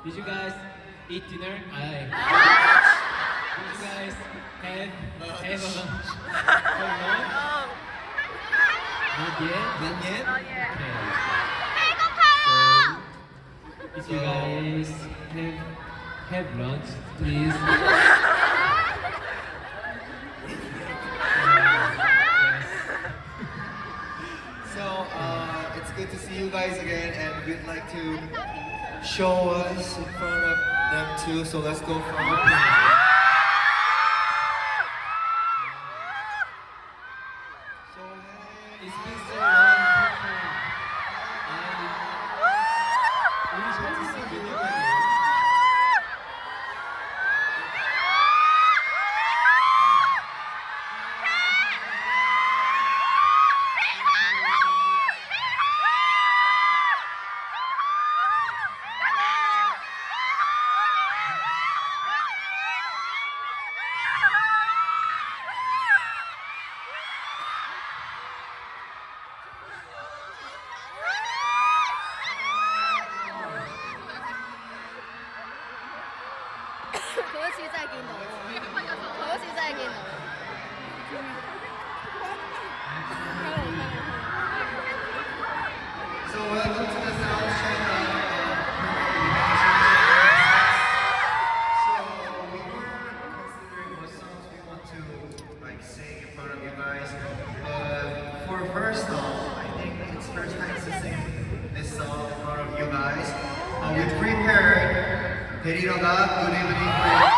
Did you guys eat dinner? Did you guys have a lunch? Not yet? Not yet? Okay. So, if you guys have lunch, please. Yes. So, it's good to see you guys again, and we'd like to show us in front of them too. So let's go from up here. So, hey. It's been so long. I wish to see you again. So welcome to the sound check. So we were considering what songs we want to like sing in front of you guys. But for first off, I think it's first time to sing this song in front of you guys. We prepared 데리러가 Good Evening Friends.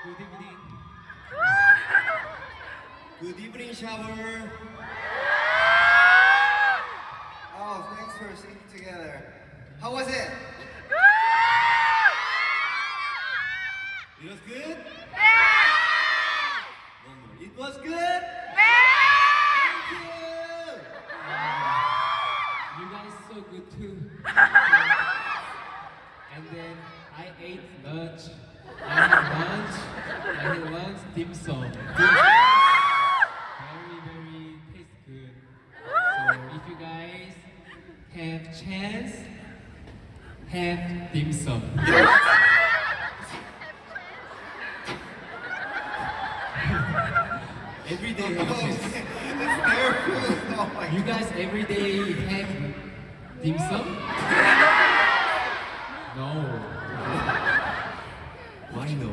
Good evening. Good evening, shower. Oh, thanks for singing together. How was it? It was good? One more. It was good? Thank you! You guys so good too. And then I ate lunch. I had lunch dim sum. Very taste good. So if you guys have chance, have dim sum. Every day have chance. It's their food. Oh my You guys every day have dim sum? No. Why no?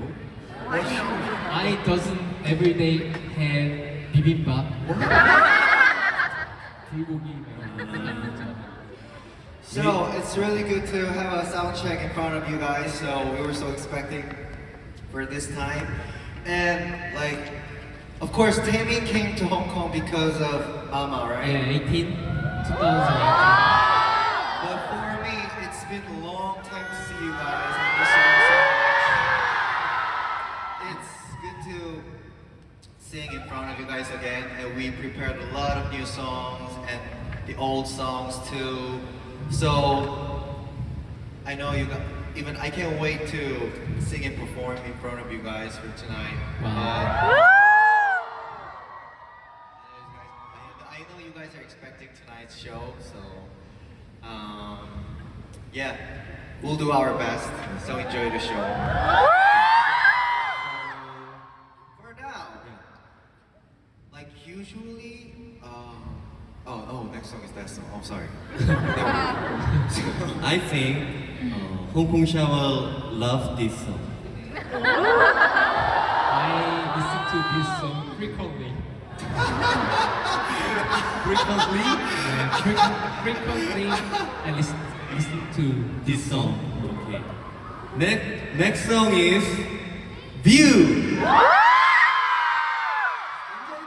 I doesn't every day have bibimbap. 불고기 So it's really good to have a sound check in front of you guys. So we were so expecting for this time, and like, of course, Tammy came to Hong Kong because of Mama, right? Yeah, 2018. But for me, it's been a long time to see you guys. I miss you so much. It's good to sing in front of you guys again, and we prepared a lot of new songs and the old songs too. So I know you got. Even I can't wait to sing and perform in front of you guys for tonight. Wow. I know you guys are expecting tonight's show, so yeah, we'll do our best. So enjoy the show. For now, like usually, next song is that song. I'm sorry. I think Hong Kong shower love this song. I listen to this song frequently. Frequently, Frequently, I listen to this song. Okay. Next song is View. Enjoy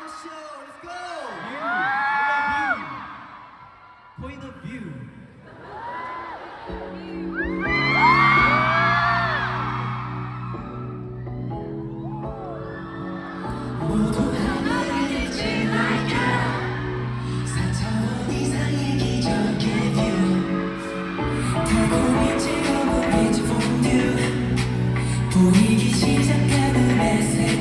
the show. Let's go. Point of view. 모두 하나가 되지 말까 사차원 이상의 기적의 뷰 달콤했지 너무 beautiful view 보이기 시작하는 메시지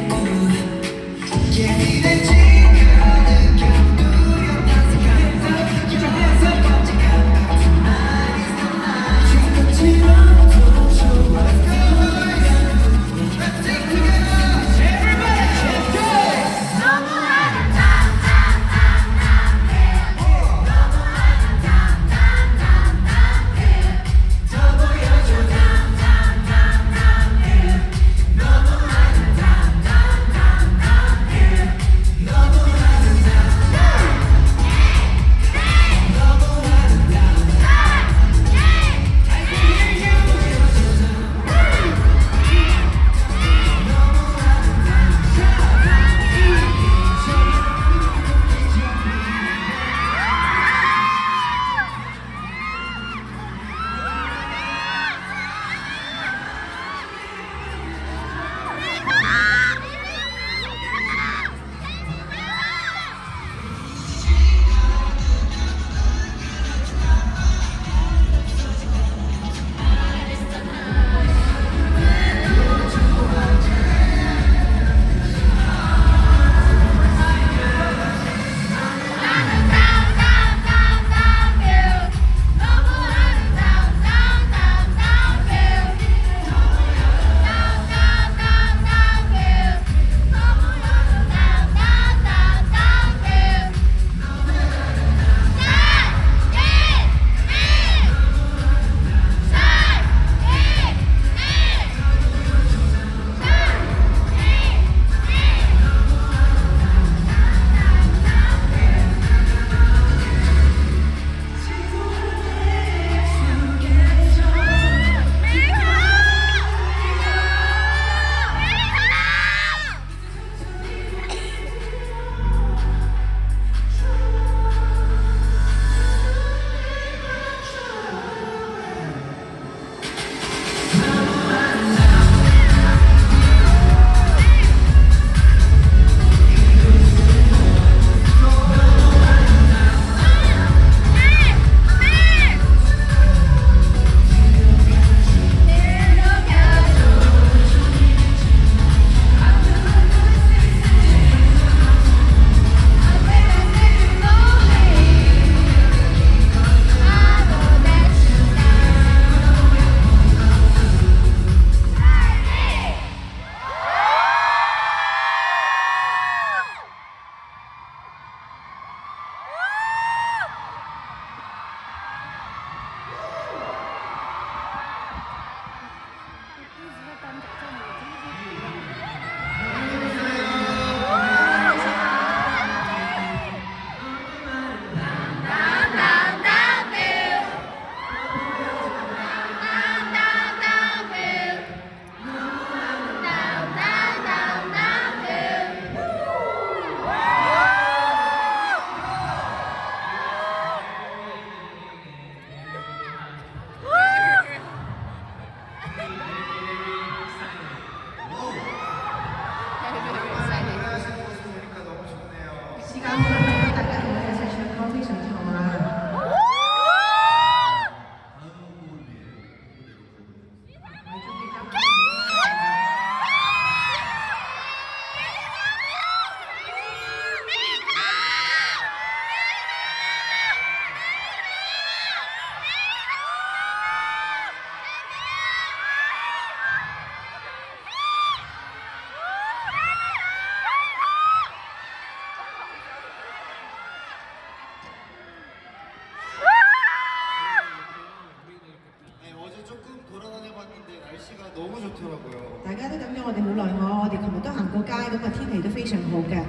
咁啊天氣都非常好嘅。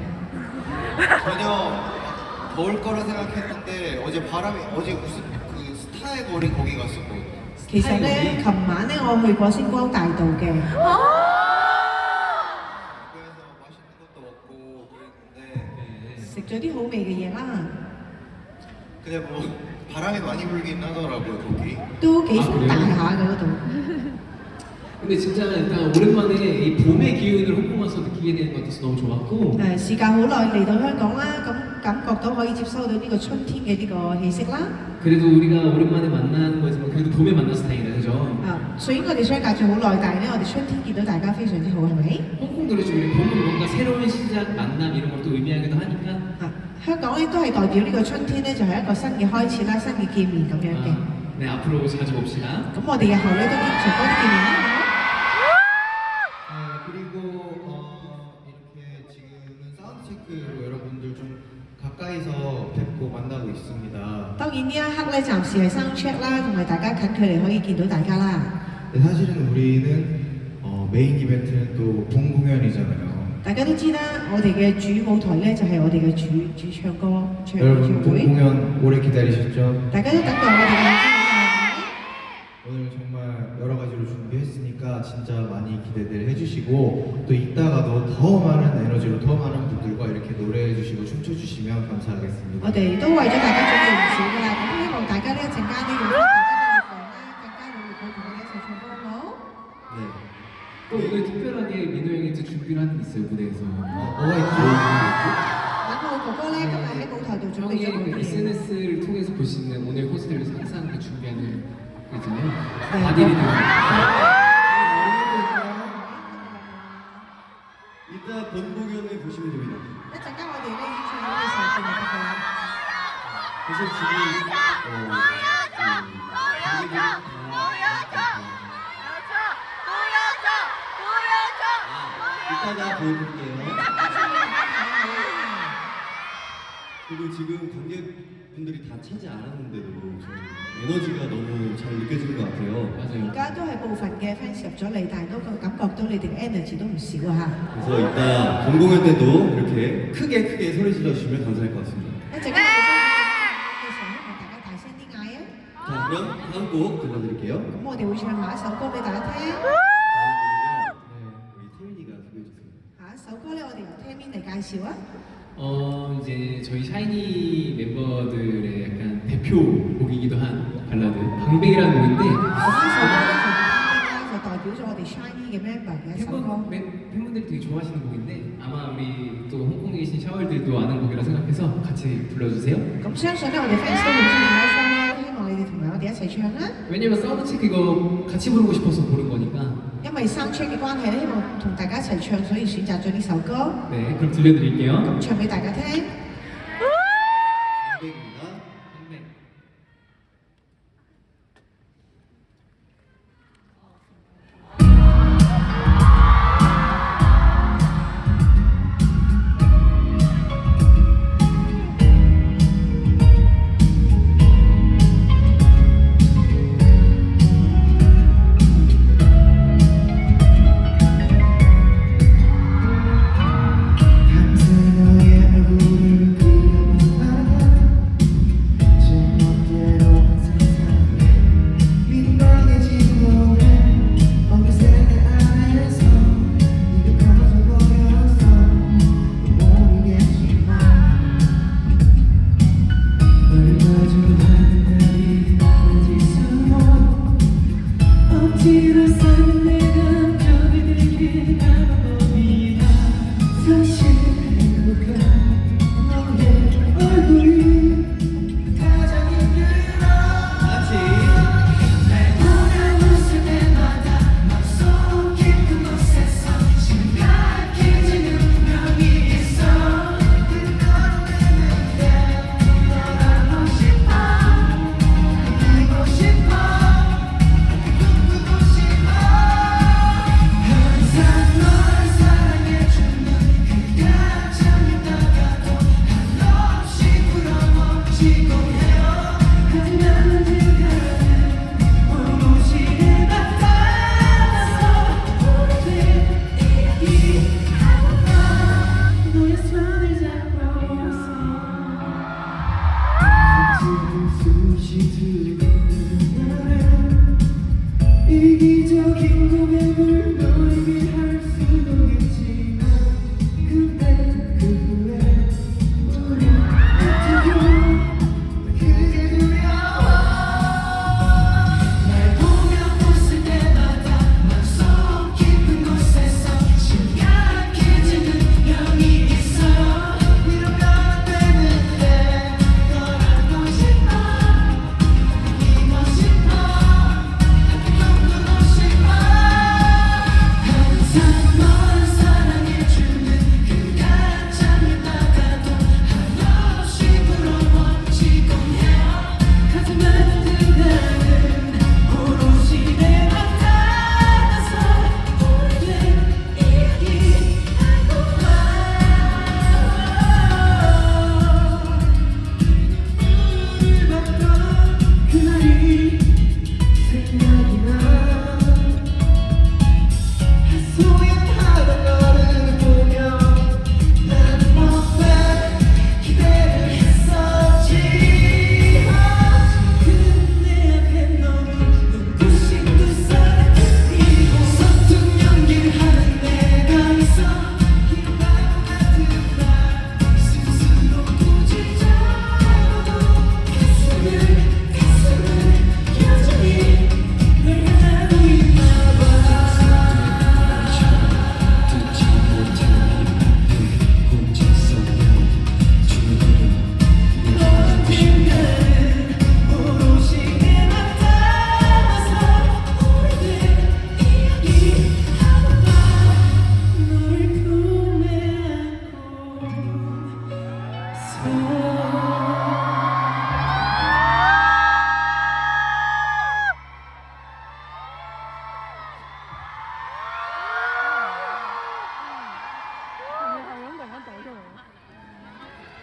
전혀 더울 거라 생각했는데 어제 무슨 그 스타의 거리 거기 갔었거든요. 其實咧，琴晚咧我去過星光大道嘅， 그래서 맛있는 것도 먹고 그랬는데 食咗啲好味嘅嘢啦， 근데 뭐 바람이 많이 불긴 하더라고요 거기. 都幾風大下嘅嗰度。 근데 진짜 일단 오랜만에 이 봄의 기운을 홍콩 와서 느끼게 되는 것 같아서 너무 좋았고 時間好耐嚟到香港啦，咁感覺到可以接收到呢個春天嘅呢個氣息啦。 그래도 우리가 오랜만에 만나는 거지만 그래도 봄에 만나서 다행이다 그죠? 雖然我哋相隔咗好耐，但係咧我哋春天見到大家非常之好，係咪？ 홍콩도 그렇죠. 우리 봄은 뭔가 새로운 시작, 만남 이런 걸 또 의미하기도 하니까 香港咧都係代表呢個春天咧就係一個新嘅開始啦，新嘅見面咁樣嘅。 네 앞으로 자주 봅시다. 咁我哋日後咧都經常多啲見面啦。 그리고 이렇게 지금은 사운드 체크로 여러분들 좀 가까이서 뵙고 만나고 있습니다. 當然呢一刻咧暫時係 sound check 啦，同埋大家近距離可以見到大家啦。 네, 사실은 우리는 메인 이벤트는 또 본 공연이잖아요. 大家都知啦，我哋嘅主舞台咧就係我哋嘅主唱歌唱 여러분 본 會， 공연 오래 기다리셨죠? 大家都等待我哋嘅演唱會。 오늘 정말 여러 가지로 준비했으니까 진짜 많이 기대들 해주시고 또 이따가도 더 많은 에너지로 더 많은 분들과 이렇게 노래해주시고 춤춰주시면 감사하겠습니다. 我哋都為咗大家準備唔少噶啦，咁希望大家呢一陣間呢用翻大家嘅力量咧，更加努力去同我哋一齊唱歌好冇？ 네. 또 오늘 특별하게 민호 형이 또 준비를 한 게 있어요 무대에서. 뭐가 있죠? 等我哥哥咧今日喺舞台度準備咗好 형이 多 그 嘢。 SNS를 통해서 볼 수 있는 오늘 콘서트를 항상 그 준비하는 거 있잖아요. 네. 바디리듬. 이따 본 공연을 보시면 됩니다. 一陣間我哋咧演唱會嘅時候見就得噶啦。 사실 지금 이따가 보여드릴게요. 그리고 지금 관객분들이 다 차지 않았는데도 좀 에너지가 너무 잘 느껴지는 것 같아요. 而 맞아요. 家都係部分嘅 fans 入咗嚟，但係都感覺到你哋嘅 energy 都唔少啊 그래서 이따 본 공연 때도 이렇게 크게 소리 질러 주시면 감사할 것 같습니다. 嚇！一陣間我哋嘅時候，希望大家大聲啲嗌啊！ 자, 그럼 다음 곡 들려드릴게요. 咁我哋會唱下一首歌俾大家聽。 다음 곡은요, 우리 태민이가 소개해주세요. 下一首歌咧，我哋由 Taemin 嚟介紹啊！ 이제 저희 샤이니 멤버들의 약간 대표 곡이기도 한 발라드 방백이라는 곡인데 咁呢首歌咧就代表咗我哋 Shiny 嘅 member 嘅一首歌。 팬분들이 되게 좋아하시는 곡인데 아마 우리 또 홍콩에 계신 샤월들도 아는 곡이라 생각해서 같이 불러주세요. 咁相信咧，我哋 fans 都會中意呢一首啦，希望你哋同埋我哋一齊唱啦。 왜냐면 사운드 체크 이거 같이 부르고 싶어서 고른 거니까. 因為 sound check 嘅關係咧，希望同大家一齊唱，所以選擇咗呢首歌， 네, 그럼 들려드릴게요. 咁唱俾大家聽。 방백입니다. 방백. 밤새 너의 얼굴을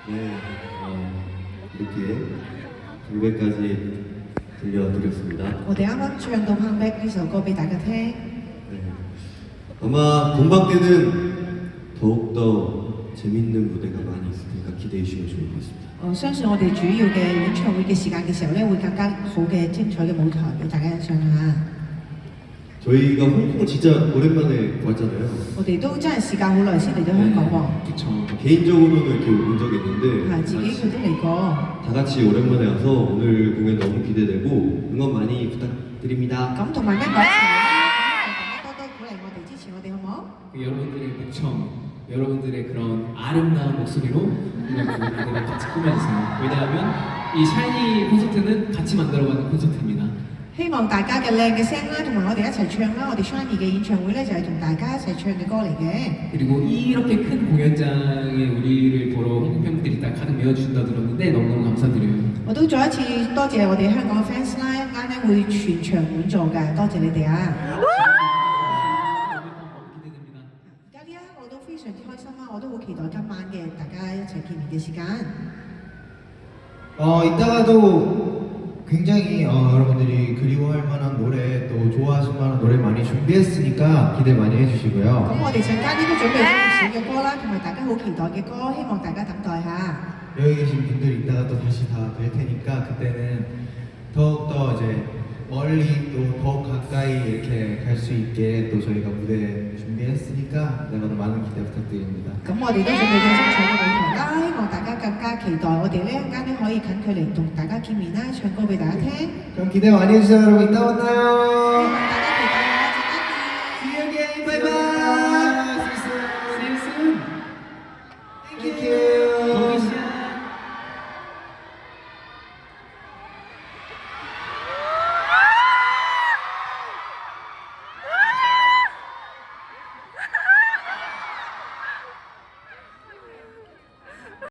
네, 이렇게 불배까지 들려드렸습니다. 我哋啱啱唱到《Come Back》呢首歌俾大家聽。 네. 아마 본방 때는 더욱더 재밌는 무대가 많이 있을 테니까 기대해 주시면 좋을 것 같습니다. 我相信我哋主要嘅演唱會嘅時間嘅時候咧，會更加好嘅精彩嘅舞台俾大家欣賞下。 저희가 홍콩 진짜 오랜만에 왔잖아요. 我哋都真係時間好耐先嚟到香港喎， 그쵸. 개인적으로는 이렇게 온 적이 있는데 係自己佢都嚟過。 다 같이 오랜만에 와서 오늘 공연 너무 기대되고 응원 많이 부탁드립니다. 咁同埋跟我一齊咧，大家多多鼓勵我哋，支持我哋好唔好？ 그 여러분들의 목청, 여러분들의 그런 아름다운 목소리로 이런 무대를 같이 꾸며주세요. 왜냐하면 이 샤이니 콘서트는 같이 만들어가는 콘서트입니다. 希望大家嘅靚嘅聲啦，同埋我哋一齊唱啦。我哋 Shiny 嘅演唱會咧就係同大家一齊唱嘅歌嚟嘅。 그리고 이렇게 큰 공연장에 우리를 보러 한국 팬분들이 다 가득 메워주신다 들었는데 너무너무 감사드려요. 我都再一次多謝我哋香港嘅 fans 啦，一陣間咧會全場滿座嘅，多謝你哋啊！ 기대됩니다. 而家呢一刻我都非常之開心啦，我都好期待今晚嘅大家一齊見面嘅時間。 이따가도 굉장히 여러분들이 그리워할 만한 노래 또 좋아하실 만한 노래 많이 준비했으니까 기대 많이 咁 해주시고요. 我哋陣間呢都準備咗唔少嘅歌啦，同埋大家好期待嘅歌，希望大家等待下。 여기 계신 분들 이따가 또 다시 다 뵐 테니까 그때는 더욱더 이제 멀리 또 더욱 가까이 이렇게 갈 수 있게 또 저희가 무대 준비했으니까 이따가도 많은 기대 부탁드립니다. 咁我哋都準備咗精彩嘅舞台啦，希望大家更加期待我哋呢一陣間咧可以近距離同大家見面啦，唱歌俾大家聽。 그럼 기대 많이 해주세요 여러분. 이따 希望 만나요. 大家